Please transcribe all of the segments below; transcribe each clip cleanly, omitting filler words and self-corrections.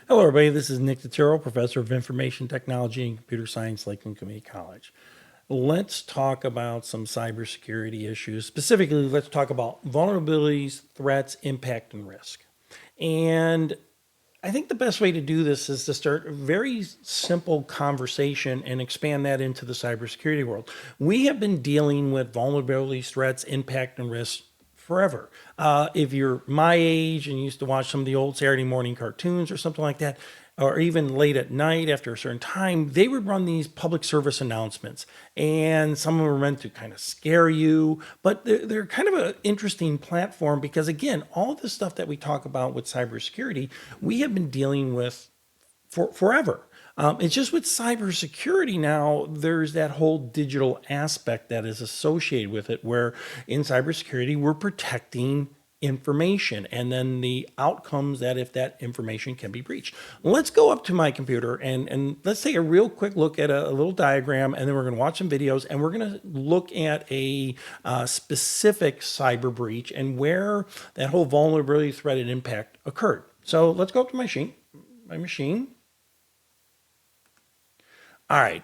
Hello, everybody. This is Nick Totaro, Professor of Information Technology and Computer Science, Lakeland Community College. Let's talk about some cybersecurity issues. Specifically, let's talk about vulnerabilities, threats, impact, and risk. And I think the best way to do this is to start a very simple conversation and expand that into the cybersecurity world. We have been dealing with vulnerabilities, threats, impact, and risk forever. If you're my age and used to watch some of the old Saturday morning cartoons or something like that, or even late at night after a certain time, they would run these public service announcements. And some of them were meant to kind of scare you, but they're kind of an interesting platform because, again, all the stuff that we talk about with cybersecurity, we have been dealing with for forever. It's just with cybersecurity now, there's that whole digital aspect that is associated with it, where in cybersecurity, we're protecting information and then the outcomes that if that information can be breached. Let's go up to my computer and let's take a real quick look at a little diagram, and then we're going to watch some videos, and we're going to look at a specific cyber breach and where that whole vulnerability, threat, and impact occurred. So let's go up to my machine. All right.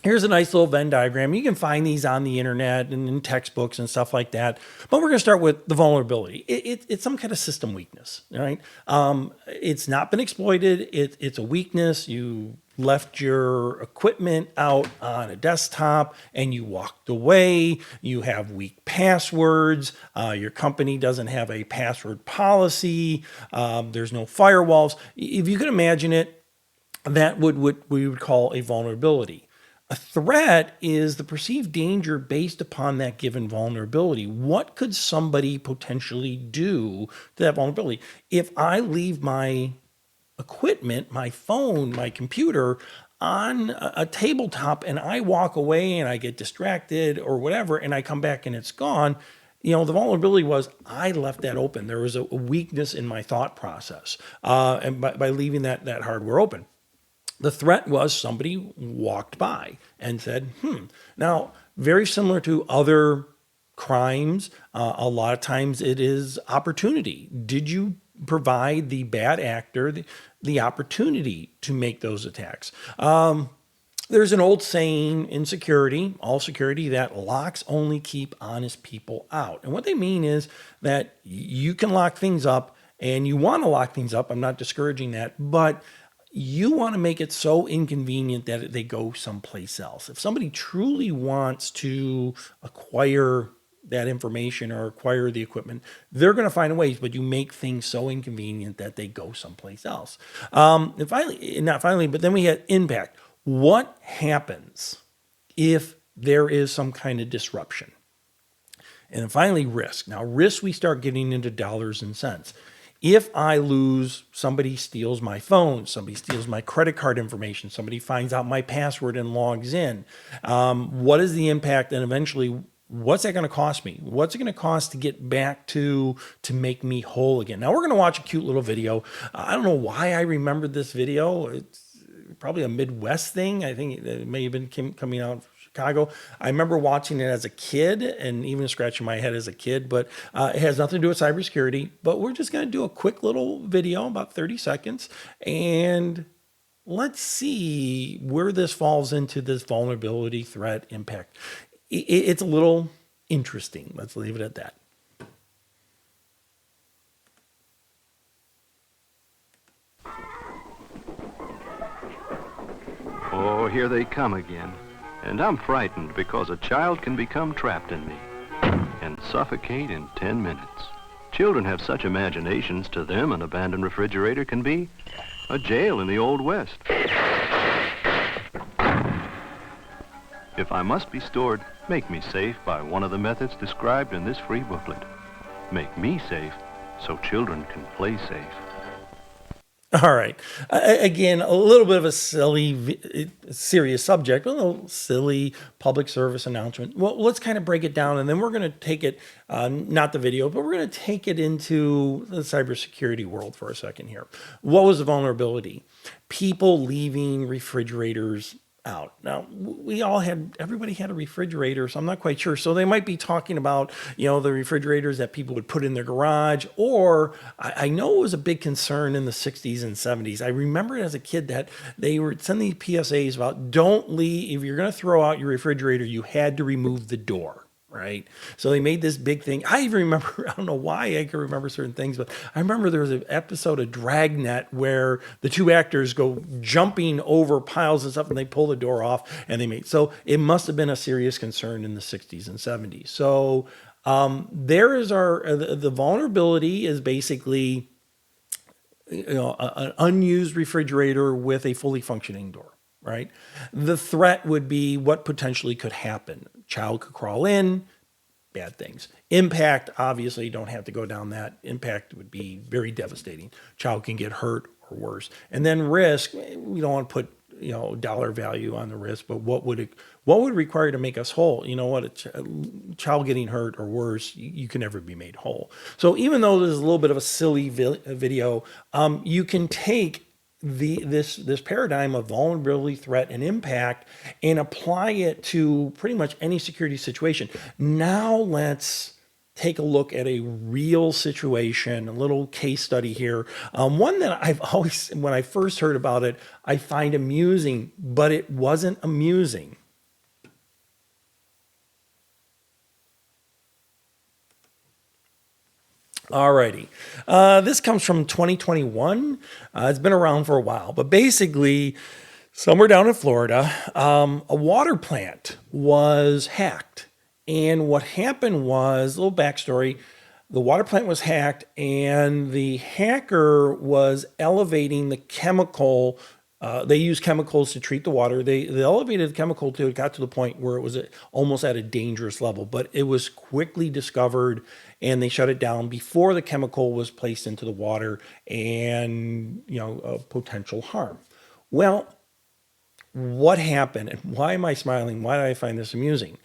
Here's a nice little Venn diagram. You can find these on the internet and in textbooks and stuff like that. But we're going to start with the vulnerability. It's some kind of system weakness, all right? It's not been exploited. It's a weakness. You left your equipment out on a desktop and you walked away. You have weak passwords. Your company doesn't have a password policy. There's no firewalls. If you can imagine it, that would what we would call a vulnerability. A threat is the perceived danger based upon that given vulnerability. What could somebody potentially do to that vulnerability? If I leave my equipment, my phone, my computer on a tabletop and I walk away and I get distracted or whatever, and I come back and it's gone, the vulnerability was I left that open. There was a weakness in my thought process, and by leaving that hardware open. The threat was somebody walked by and said, Now, very similar to other crimes, a lot of times it is opportunity. Did you provide the bad actor the opportunity to make those attacks? There's an old saying in security, all security, that locks only keep honest people out. And what they mean is that you can lock things up and you want to lock things up. I'm not discouraging that, but you want to make it so inconvenient that they go someplace else. If somebody truly wants to acquire that information or acquire the equipment, they're going to find ways, but you make things so inconvenient that they go someplace else. And finally, not finally, but then we had impact. What happens if there is some kind of disruption? And then finally, risk. Now, risk, we start getting into dollars and cents. If I lose, somebody steals my phone, somebody steals my credit card information, somebody finds out my password and logs in, what is the impact? And eventually, what's that going to cost me? What's it going to cost to get back to make me whole again? Now, we're going to watch a cute little video. I don't know why I remembered this video. It's probably a Midwest thing. I think it may have been coming out Chicago. I remember watching it as a kid and even scratching my head as a kid, but it has nothing to do with cybersecurity. But we're just going to do a quick little video, about 30 seconds, and let's see where this falls into this vulnerability, threat, impact. It's a little interesting. Let's leave it at that. Oh, here they come again. And I'm frightened because a child can become trapped in me and suffocate in 10 minutes. Children have such imaginations. To them, an abandoned refrigerator can be a jail in the Old West. If I must be stored, make me safe by one of the methods described in this free booklet. Make me safe so children can play safe. All right. Again, a little bit of a serious subject, a little silly public service announcement. Well, let's kind of break it down, and then we're going to take it, not the video, but we're going to take it into the cybersecurity world for a second here. What was the vulnerability? People leaving refrigerators out. Now, everybody had a refrigerator, so I'm not quite sure. So they might be talking about, the refrigerators that people would put in their garage, or I know it was a big concern in the 60s and 70s. I remember as a kid that they would send these PSAs about don't leave, if you're going to throw out your refrigerator, you had to remove the door. Right. So they made this big thing. I even remember, I don't know why I can remember certain things, but I remember there was an episode of Dragnet where the two actors go jumping over piles of stuff and they pull the door off and so it must have been a serious concern in the 60s and 70s. So there is the vulnerability is basically, an unused refrigerator with a fully functioning door. Right. The threat would be what potentially could happen. Child could crawl in, bad things. Impact, obviously, you don't have to go down that. Impact would be very devastating. Child can get hurt or worse. And then risk, we don't want to put, dollar value on the risk, but what would it require to make us whole? You know what, a child getting hurt or worse, you can never be made whole. So even though there's a little bit of a silly video, you can take this paradigm of vulnerability, threat, and impact and apply it to pretty much any security situation. Now let's take a look at a real situation, a little case study here. One that I've always, when I first heard about it, I find amusing, but it wasn't amusing. Alrighty. This comes from 2021. It's been around for a while, but basically, somewhere down in Florida, a water plant was hacked. And what happened was, a little backstory, the water plant was hacked and the hacker was elevating the chemical. They used chemicals to treat the water. They elevated the chemical till it got to the point where it was almost at a dangerous level, but it was quickly discovered and they shut it down before the chemical was placed into the water and, potential harm. Well, what happened and why am I smiling? Why do I find this amusing?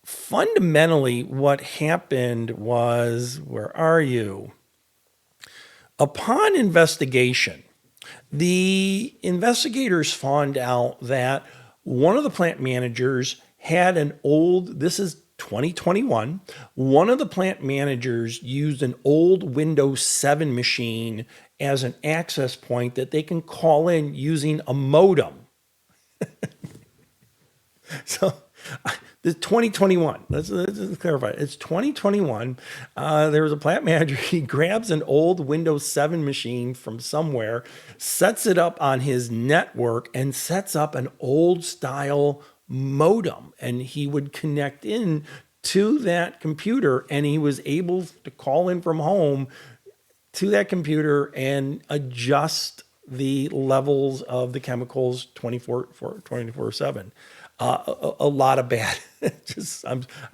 Fundamentally, what happened was, where are you? Upon investigation, the investigators found out that one of the plant managers had this is 2021, one of the plant managers used an old Windows 7 machine as an access point that they can call in using a modem. So this 2021, let's clarify. It's 2021. There was a plant manager. He grabs an old Windows 7 machine from somewhere, sets it up on his network, and sets up an old style modem. And he would connect in to that computer, and he was able to call in from home to that computer and adjust the levels of the chemicals 24/7. A lot of bad.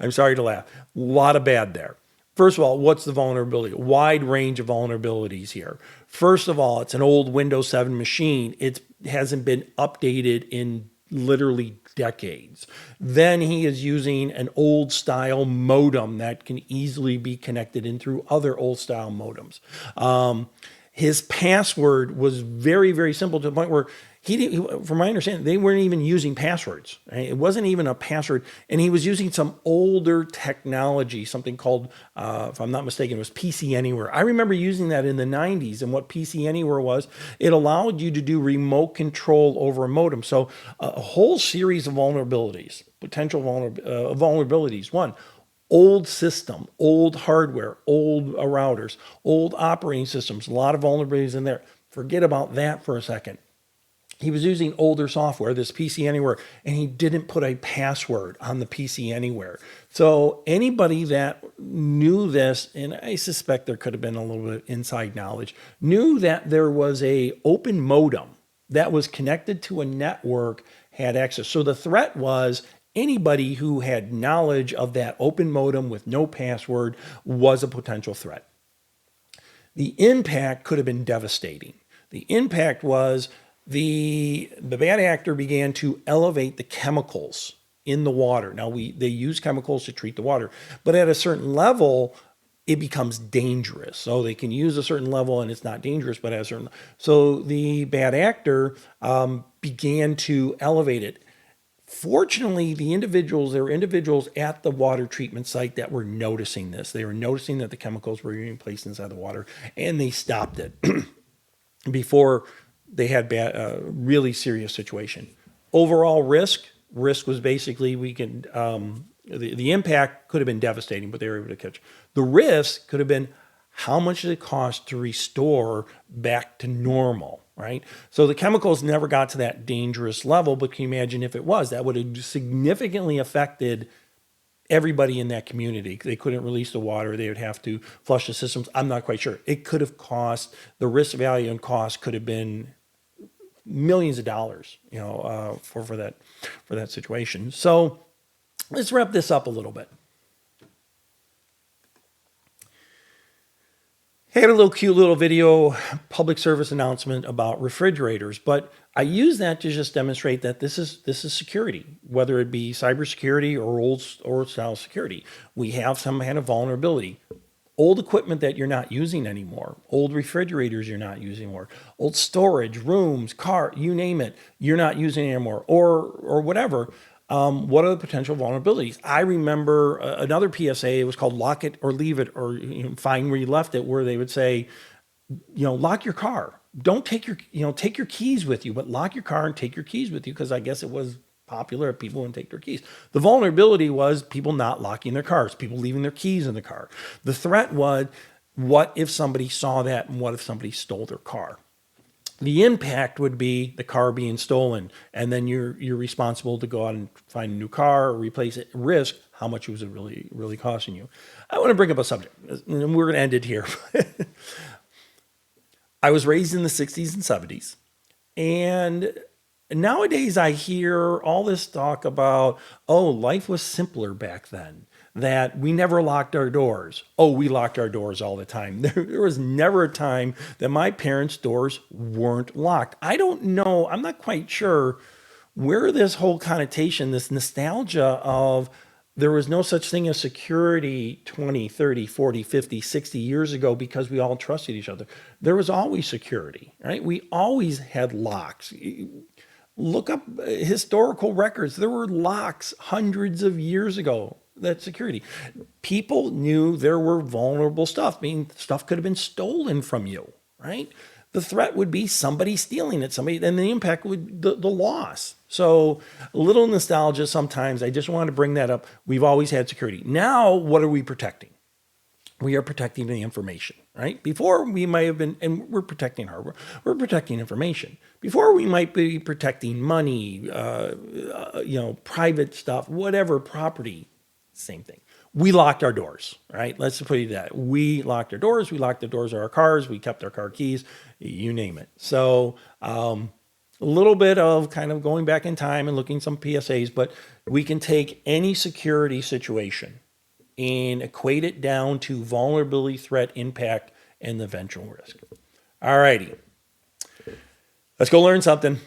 I'm sorry to laugh. A lot of bad there. First of all, what's the vulnerability? A wide range of vulnerabilities here. First of all, it's an old Windows 7 machine. It hasn't been updated in literally decades. Then he is using an old style modem that can easily be connected in through other old style modems. His password was very, very simple to the point where from my understanding, they weren't even using passwords. Right? It wasn't even a password. And he was using some older technology, something called, if I'm not mistaken, it was PC Anywhere. I remember using that in the 90s. And what PC Anywhere was, it allowed you to do remote control over a modem. So a whole series of vulnerabilities, potential vulnerabilities. One, old system, old hardware, old routers, old operating systems, a lot of vulnerabilities in there. Forget about that for a second. He was using older software, this PC Anywhere, and he didn't put a password on the PC Anywhere. So anybody that knew this, and I suspect there could have been a little bit of inside knowledge, knew that there was a open modem that was connected to a network, had access. So the threat was anybody who had knowledge of that open modem with no password was a potential threat. The impact could have been devastating. The impact was the bad actor began to elevate the chemicals in the water. Now they use chemicals to treat the water, but at a certain level, it becomes dangerous. So they can use a certain level and it's not dangerous, but at a certain, so the bad actor began to elevate it. Fortunately, there were individuals at the water treatment site that were noticing this. They were noticing that the chemicals were being placed inside the water, and they stopped it before they had really serious situation. Overall risk was basically the impact could have been devastating, but they were able to catch. The risk could have been how much does it cost to restore back to normal, right? So the chemicals never got to that dangerous level, but can you imagine if it was? That would have significantly affected everybody in that community. They couldn't release the water. They would have to flush the systems. I'm not quite sure. It could have cost, the risk value and cost could have been millions of dollars, for that situation. So let's wrap this up a little bit. I had a cute little video public service announcement about refrigerators, but I use that to just demonstrate that this is security, whether it be cybersecurity or old style security. We have some kind of vulnerability. Old equipment that you're not using anymore, old refrigerators you're not using anymore, old storage, rooms, car, you name it, you're not using anymore, or whatever. What are the potential vulnerabilities? I remember another PSA, it was called Lock It or Leave It, or find where you left it, where they would say, lock your car. Don't take take your keys with you, but lock your car and take your keys with you, because I guess it was popular if people wouldn't take their keys. The vulnerability was people not locking their cars, people leaving their keys in the car. The threat was, what if somebody saw that, and what if somebody stole their car? The impact would be the car being stolen, and then you're responsible to go out and find a new car or replace it. Risk, how much was it really costing you? I want to bring up a subject, and we're going to end it here. I was raised in the 60s and 70s, and nowadays I hear all this talk about, life was simpler back then, that we never locked our doors. We locked our doors all the time. There was never a time that my parents' doors weren't locked. I don't know, I'm not quite sure where this whole connotation, this nostalgia of there was no such thing as security 20, 30, 40, 50, 60 years ago because we all trusted each other. There was always security, right? We always had locks. Look up historical records. There were locks hundreds of years ago. That security. People knew there were vulnerable stuff. Stuff could have been stolen from you, right? The threat would be somebody stealing it, and the impact would the loss. So a little nostalgia sometimes. I just wanted to bring that up. We've always had security. Now, what are we protecting? We are protecting the information, right? Before we might have been, and we're protecting hardware, we're protecting information. Before we might be protecting money, private stuff, whatever, property. Same thing. We locked our doors, right? Let's put it that. We locked our doors. We locked the doors of our cars. We kept our car keys, you name it. So a little bit of kind of going back in time and looking some PSAs, but we can take any security situation and equate it down to vulnerability, threat, impact, and the eventual risk. All righty. Let's go learn something.